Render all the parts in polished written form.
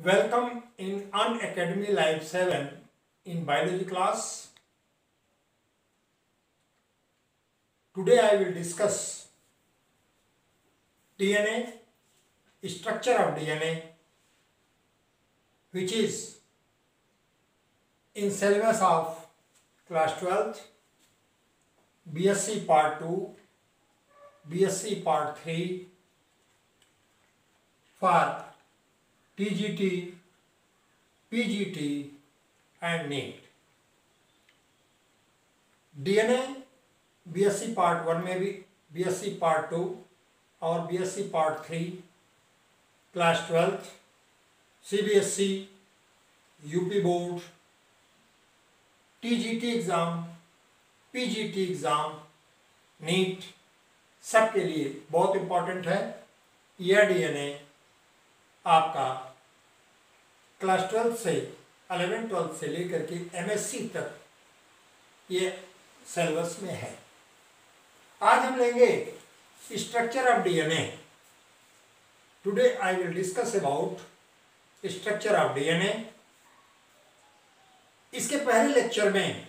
Welcome in Unacademy Live 7 in biology class. Today I will discuss DNA, structure of DNA, which is in syllabus of class 12th, BSc part 2, BSc part 3 for TGT, PGT and NEET. DNA BSc part 1 में भी, BSc part 2 और BSc part 3 class 12th, CBSC, UP board, TGT exam, PGT exam, NEET सबके लिए बहुत important है। यह DNA आपका class 12 से 11-12 से लेकर के MSc तक ये सिलेबस में है। आज हम लेंगे structure of DNA। Today I will discuss about structure of DNA। इसके पहले लेक्चर में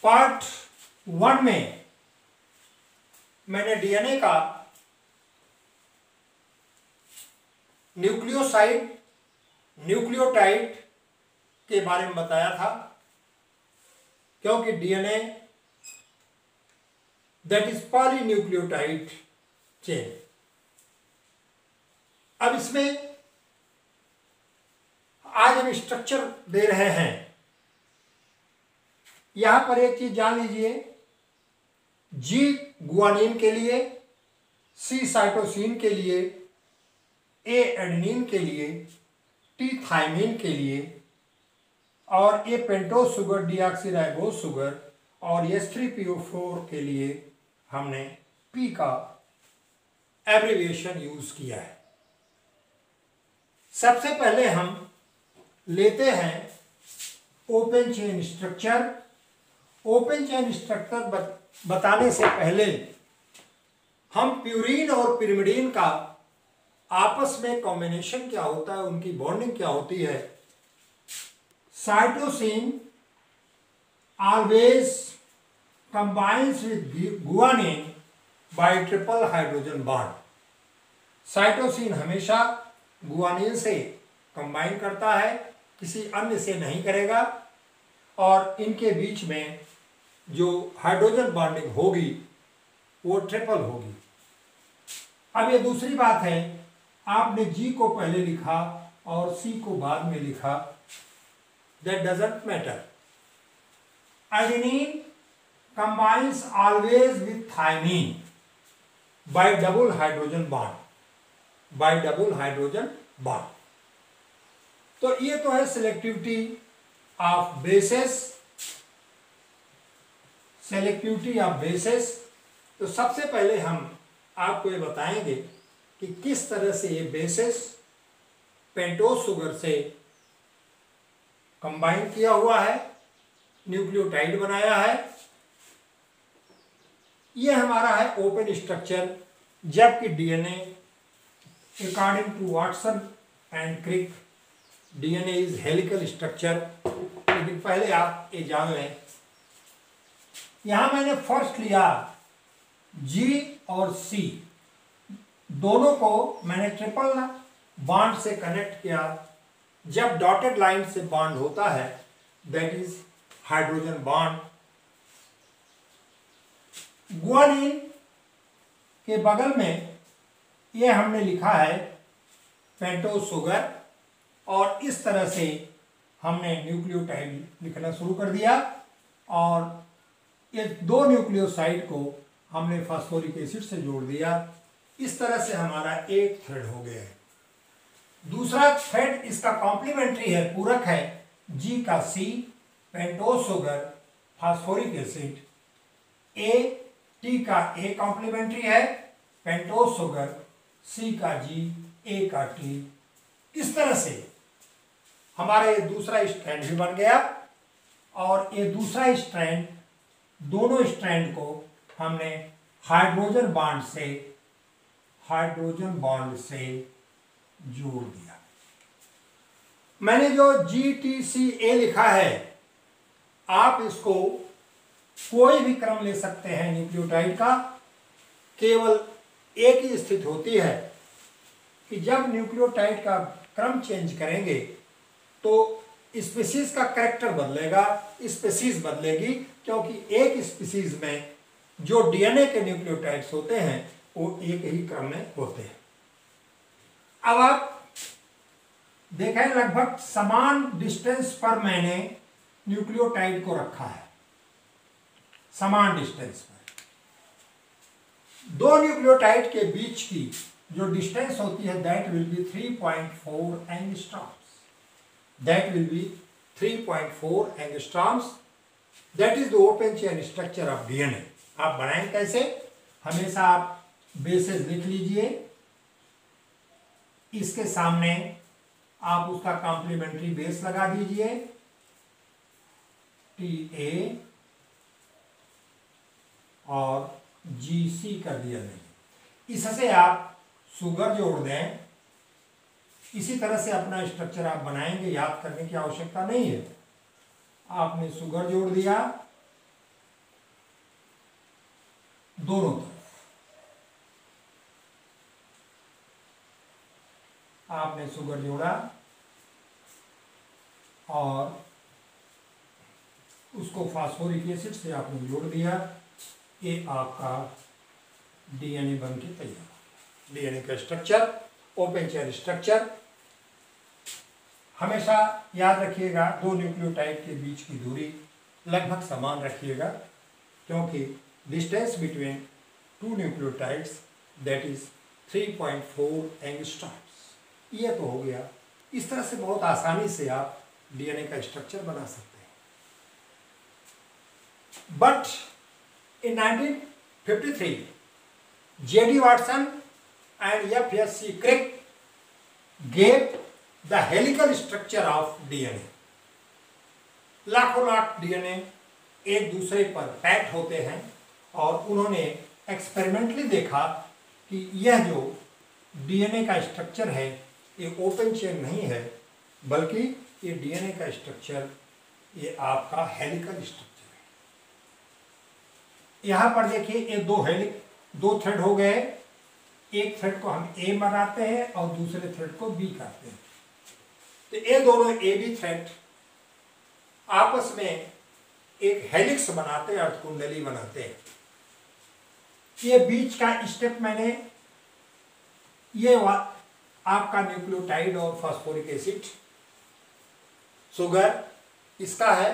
पार्ट 1 में मैंने DNA का न्यूक्लियोसाइड, न्यूक्लियोटाइड के बारे में बताया था, क्योंकि DNA that is polynucleotide chain. अब इसमें आज हम स्ट्रक्चर दे रहे हैं। यहां पर एक चीज जान लीजिए, G गुआनिन के लिए, C साइटोसिन के लिए, A एडेनिन के लिए, T थाइमिन के लिए और A pentose sugar, deoxyribose sugar और H3PO4 के लिए हमने P का एब्रिविएशन यूज किया है। सबसे पहले हम लेते हैं open chain structure. Open chain structure बताने से पहले हम प्यूरीन और पिरिमिडीन का आपस में कॉम्बिनेशन क्या होता है, उनकी बॉन्डिंग क्या होती है। Cytosine always combines with guanine bye triple hydrogen bond. Cytosine हमेशा गुआनिन से कंबाइन करता है, किसी अन्य से नहीं करेगा, और इनके बीच में जो हाइड्रोजन बॉन्डिंग होगी वो ट्रिपल होगी। अब ये दूसरी बात है, आपने G को पहले लिखा और C को बाद में लिखा, that doesn't matter. Adenine combines always with thymine bye double hydrogen bond, bye double hydrogen bond. तो ये तो है selectivity of bases, selectivity of bases. तो सबसे पहले हम आपको ये बताएंगे कि किस तरह से ये बेसिस पेंटोज शुगर से कंबाइन किया हुआ है, न्यूक्लियोटाइड बनाया है। ये हमारा है ओपन स्ट्रक्चर, जबकि DNA according to Watson and Crick DNA is helical structure. लेकिन पहले आप ये जान लें, यहां मैंने फर्स्ट लिया G और C, दोनों को मैंने ट्रिपल बॉन्ड से कनेक्ट किया। जब डॉटेड लाइन से बॉन्ड होता है that is hydrogen bond. Guanine के बगल में ये हमने लिखा है पेंटोज शुगर, और इस तरह से हमने न्यूक्लियोटाइड लिखना शुरू कर दिया, और ये दो न्यूक्लियोसाइड को हमने फास्फोरिक एसिड से जोड़ दिया। इस तरह से हमारा एक थ्रेड हो गया है। दूसरा थ्रेड इसका कॉम्प्लीमेंट्री है, पूरक है, G का C, pentose sugar, phosphoric acid, A, T का A कॉम्प्लीमेंट्री है, पेंटोज शुगर, C का G, A का T। इस तरह से हमारा ये दूसरा स्ट्रैंड भी बन गया, और ये दूसरा स्ट्रैंड, दोनों स्ट्रैंड को हमने हाइड्रोजन बॉन्ड से जोड़ दिया। मैंने जो GTCA लिखा है, आप इसको कोई भी क्रम ले सकते हैं न्यूक्लियोटाइड का, केवल एक ही स्थिति होती है कि जब न्यूक्लियोटाइड का क्रम चेंज करेंगे तो स्पीशीज का कैरेक्टर बदलेगा, स्पीशीज बदलेगी, क्योंकि एक स्पीशीज में जो डीएनए के न्यूक्लियोटाइड्स होते हैं वो एक ही क्रम में होते हैं। अब आप देखें, लगभग समान डिस्टेंस पर मैंने न्यूक्लियोटाइड को रखा है, समान डिस्टेंस पर। दो न्यूक्लियोटाइड के बीच की जो डिस्टेंस होती है that will be 3.4 angstroms, that will be 3.4 angstroms. That is the open chain structure of DNA. आप बनाएं कैसे? हमेशा आप बेसेस लिख लीजिए, इसके सामने आप उसका कॉम्प्लीमेंट्री बेस लगा दीजिए, TA और GC कर दिया नहीं। इससे आप शुगर जोड़ दें, इसी तरह से अपना स्ट्रक्चर आप बनाएंगे, याद करने की आवश्यकता नहीं है। आपने शुगर जोड़ दिया दोनों तरफ, आपने शुगर जोड़ा और उसको फास्फोरिक एसिड से आपने जोड़ दिया, ये आपका डीएनए बन के तैयार। डीएनए का स्ट्रक्चर, ओपन चेन स्ट्रक्चर। हमेशा याद रखिएगा दो न्यूक्लियोटाइड के बीच की दूरी लगभग समान रखिएगा, क्योंकि distance between two nucleotides that is 3.4 angstroms. ये तो हो गया। इस तरह से बहुत आसानी से आप डीएनए का स्ट्रक्चर बना सकते हैं। But in 1953, J.D. Watson and F.S.C. Crick gave the helical structure of DNA. लाखों लाख डीएनए एक दूसरे पर पैक्ड होते हैं और उन्होंने एक्सपेरिमेंटली देखा कि यह जो डीएनए का स्ट्रक्चर है ये ओपन चेन नहीं है, बल्कि ये डीएनए का स्ट्रक्चर ये आपका हेलिकल स्ट्रक्चर। यहां पर देखिए ये दो थ्रेड हो गए, एक थ्रेड को हम ए बनाते हैं और दूसरे थ्रेड को बी करते हैं। तो ये दोनों ए बी थ्रेड आपस में एक हेलिक्स बनाते हैं, अर्धकुंडली बनाते हैं। ये बीच का स्टेप मैंने ये आपका न्यूक्लियोटाइड और फास्फोरिक एसिड शुगर इसका है।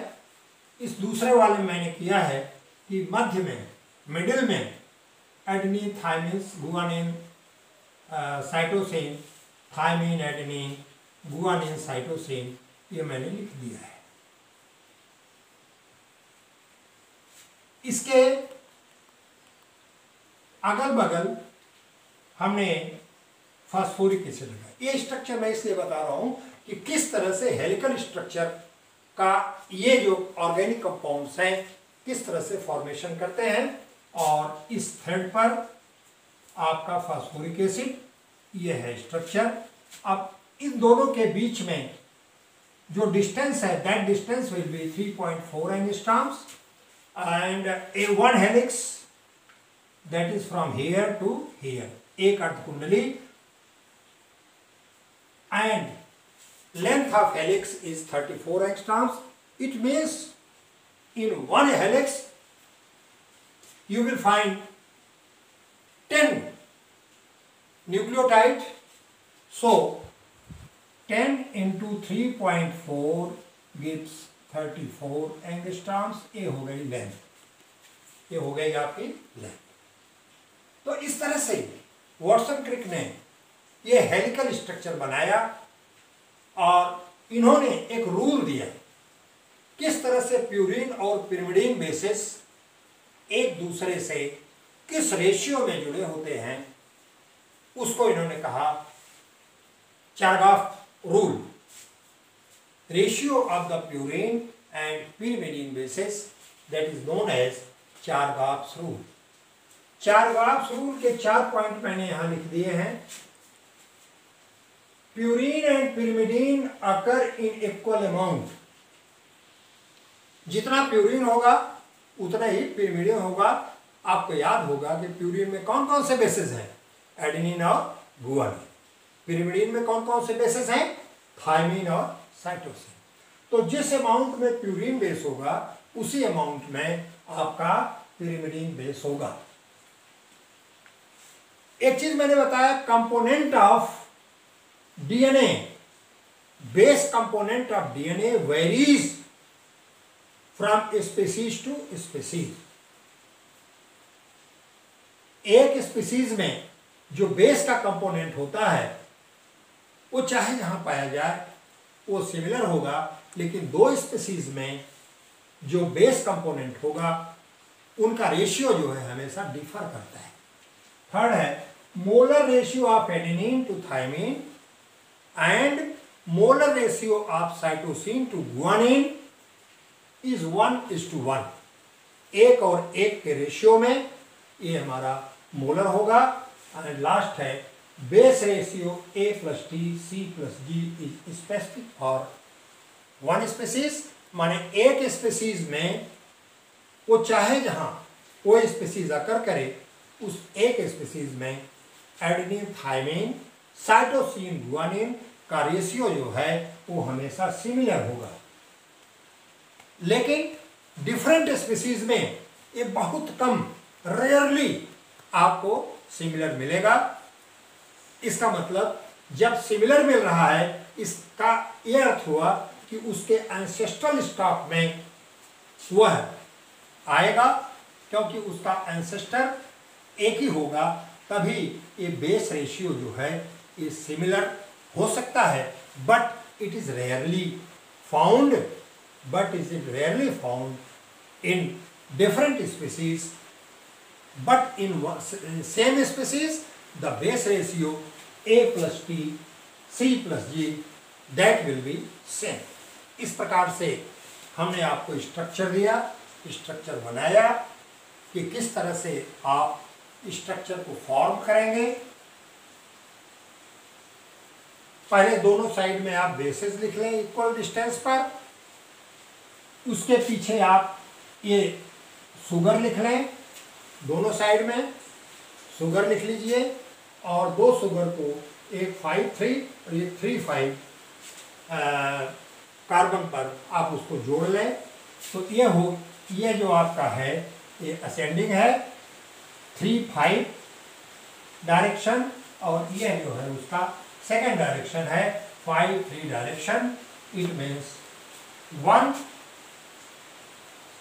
इस दूसरे वाले में मैंने किया है कि मध्य में, मिडिल में adenine, thymine, guanine, cytosine, thymine, adenine, guanine, cytosine, ये मैंने लिख दिया है। इसके अगल बगल हमने फास्फोरिक एसिड लगाया। ये स्ट्रक्चर मैं इसलिए बता रहा हूं कि किस तरह से हेलिकल स्ट्रक्चर का ये जो ऑर्गेनिक कंपाउंड्स हैं किस तरह से फॉर्मेशन करते हैं। और इस थ्रेड पर आपका फास्फोरिक एसिड, ये है स्ट्रक्चर। अब इन दोनों के बीच में जो डिस्टेंस है that distance will be 3.4 angstroms and a one helix that is from here to here, एक अर्धकुंडली, and length of helix is 34 angstroms. It means in one helix you will find 10 nucleotide. So 10 into 3.4 gives 34 angstroms. ये हो गई length, ये हो गई आपकी length. तो इस तरह से वॉटसन क्रिक ने ये हेलिकल स्ट्रक्चर बनाया और इन्होंने एक रूल दिया किस तरह से प्यूरिन और पिरिमिडीन बेसिस एक दूसरे से किस रेशियो में जुड़े होते हैं, उसको इन्होंने कहा Chargaff rule. Ratio of the purine and pyrimidine bases that is known as Chargaff rule. Chargaff rule के 4 पॉइंट मैंने यहां लिख दिए हैं। Purine and pyrimidine occur in equal amount. जितना प्यूरिन होगा उतना ही pyrimidine होगा। आपको याद होगा कि प्यूरिन में कौन कौन से बेसेस हैं, एडेनिन और गुआनिन। pyrimidine में कौन कौन से बेसेस हैं, थायमिन और साइटोसिन। तो जिस अमाउंट में प्यूरिन बेस होगा उसी अमाउंट में आपका pyrimidine बेस होगा। एक चीज मैंने बताया, component of DNA, base component of DNA varies from species to species. एक स्पीसीज में जो बेस का कंपोनेंट होता है वो चाहे जहां पाया जाए वो सिमिलर होगा, लेकिन दो स्पीसीज में जो बेस कंपोनेंट होगा उनका रेशियो जो है हमेशा डिफर करता है। थर्ड है molar ratio of adenine to thymine and molar ratio of cytosine to guanine is 1:1। एक और एक के रेशियो में ये हमारा मोलर होगा। एंड लास्ट है base ratio A+T C+G is specific for one species. माने एक स्पीसीज में वो चाहे जहां वो स्पीसीज अकर करे उस एक स्पीसीज में एडेनिन थायमिन साइटोसिन गुआनिन का रेशियो जो है वो हमेशा सिमिलर होगा। लेकिन डिफरेंट स्पीसीज में ये बहुत कम, रेयरली आपको सिमिलर मिलेगा। इसका मतलब जब सिमिलर मिल रहा है इसका यह अर्थ हुआ कि उसके एंसेस्ट्रल स्टॉक में वह आएगा, क्योंकि उसका एंसेस्टर एक ही होगा, तभी ये बेस रेशियो जो है ये सिमिलर हो सकता है। But it is rarely found in different species, but in same species the base ratio A+T C+G that will be same. इस प्रकार से हमने आपको स्ट्रक्चर दिया, स्ट्रक्चर बनाया कि किस तरह से आप स्ट्रक्चर को फॉर्म करेंगे। पहले दोनों साइड में आप बेसेस लिख लें इक्वल डिस्टेंस पर, उसके पीछे आप ये शुगर लिख लें, दोनों साइड में शुगर लिख लीजिए और दो शुगर को एक 5-3 और एक 3-5 कार्बन पर आप उसको जोड़ लें। तो ये जो आपका है ये असेंडिंग है 3-5 डायरेक्शन, और ये जो है उसका सेकेंड डायरेक्शन है 5-3 direction. It means 1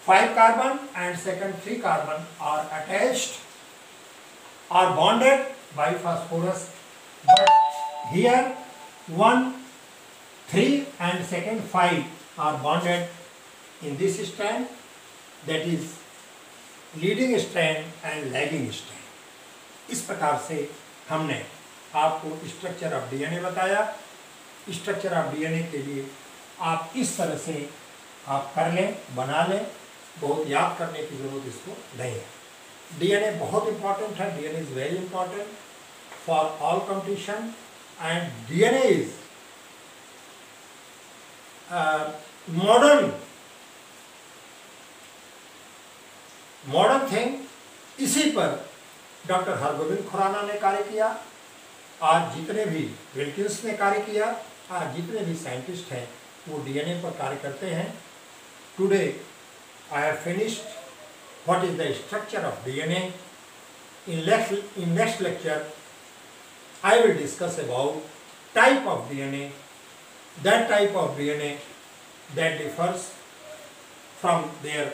5 carbon and second 3 carbon are attached, are bonded by phosphorus, but here 1 3 and second 5 are bonded in this strand, that is leading strand and lagging strand. इस प्रकार से हमने आपको structure of DNA बताया। Structure of DNA के लिए आप इस तरह से आप कर लें, बना लें, बहुत याद करने की जरूरत इसको नहीं है। डीएनए बहुत इंपॉर्टेंट है, DNA is very important for all competition and DNA is modern thing. इसी पर डॉक्टर हरगोविंद खुराना ने कार्य किया, आज जितने भी विल्किंस ने कार्य किया, आज जितने भी साइंटिस्ट हैं वो डीएनए पर कार्य करते हैं। Today I have finished what is the structure of DNA. In next lecture, I will discuss about type of DNA, that type of DNA that differs from their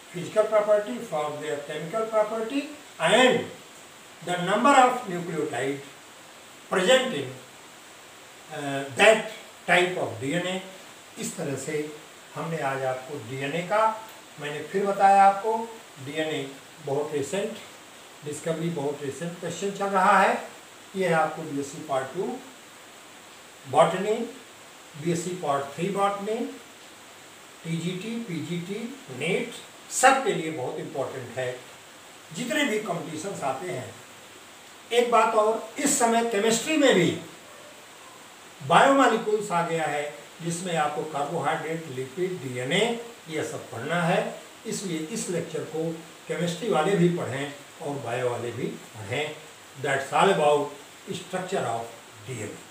physical property, from their chemical property, and the number of nucleotides present in that type of DNA. इस तरह से हमने आज आपको DNA का, मैंने फिर बताया आपको डीएनए बहुत रिसेंट डिस्कवरी, बहुत रिसेंट क्वेश्चन चल रहा है। ये है आपको BSc part 2 botany, BSc part 3 botany, TGT, PGT, NEET, सब के लिए बहुत इम्पोर्टेंट है। जितने भी कॉम्पिटिशन्स आते हैं, एक बात और, इस समय केमिस्ट्री में भी बायोमॉलिक्यूल्स आ गया है जिसमें आपको कार्बोहाइड्रेट, लिपिड, डीएनए ये सब पढ़ना है। इसलिए इस लेक्चर को केमिस्ट्री वाले भी पढ़ें और बायो वाले भी पढ़ें। That's all about structure of DNA.